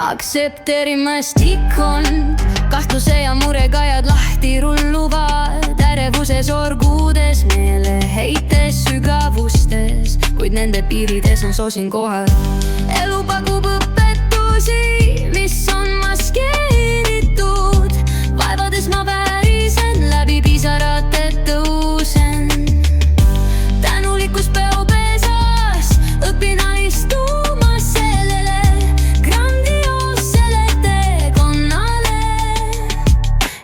aktsepteerimast ikon, kahtluse ja murega jääd lahti rulluvad, ärevuses orgudes, meeleheites, sügavustes, kuid nende piirides on sosin kohal. Elu pakub õpetusi, mis on maskeeritud, vaevades ma väärisen, läbi pisarate tõusen. Tänulikkus peopesas, õpin istuma sellele grandioossele teekonnale.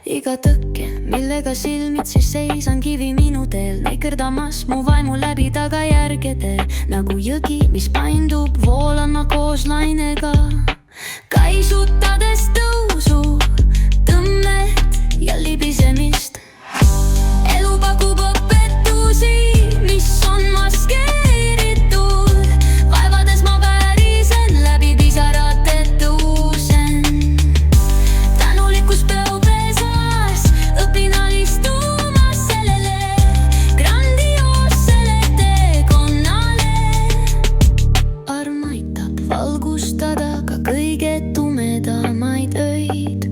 Iga tõkke, millega silmitsi seisan, kivi minu teel, näikerdamas mu vaimu läbi tagajärgede. Nagu jõgi, mis paindub, voolan ma koos lainega, kaisutades tõusu, tõmmet ja libisemist. Elu pakub õpetusi, mis on maskeeritud, vaevades ma väärisen, läbi pisarate tõusen. Tänulikkus peopesas, õpin istuma sellele grandioossele teekonnale. Arm aitab valgustada ka kõige tumedamaid öid.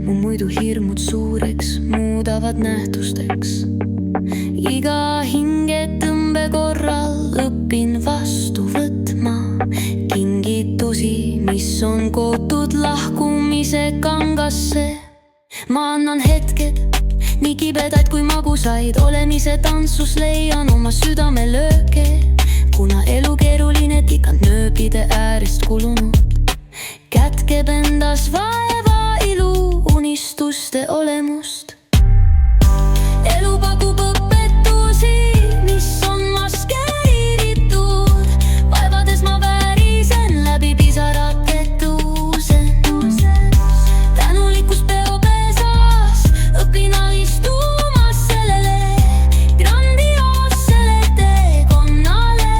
Mu muidu hirmud suureks muudavad nähtusteks. Iga hingetõmbe korral õpin vastu võtma kingitusi, mis on kootud lahkumise kangasse. Ma annan hetked, nii kibedaid kui magusaid, olemise tantsus leian oma südame lööke. Kuna elu keeruline, tikand nööbide äärest kulunud, kätkeb endas vaeva, ilu, unistuste olemust. Elu pakub õpetusi, mis on maskeeritud, vaevades ma väärisen, läbi pisarate tõusen. Tänulikkus peopesas, õpin istuma sellele grandioossele teekonnale.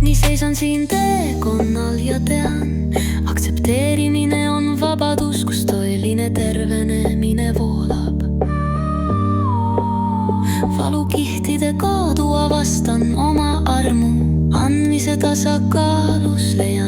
Nii seisan siin teekonnal ja tean, aktsepteerimine on vabadus, kus tõeline tervenemine voolab. Valukihtide kaudu avastan oma armu, andmise tasakaalus leian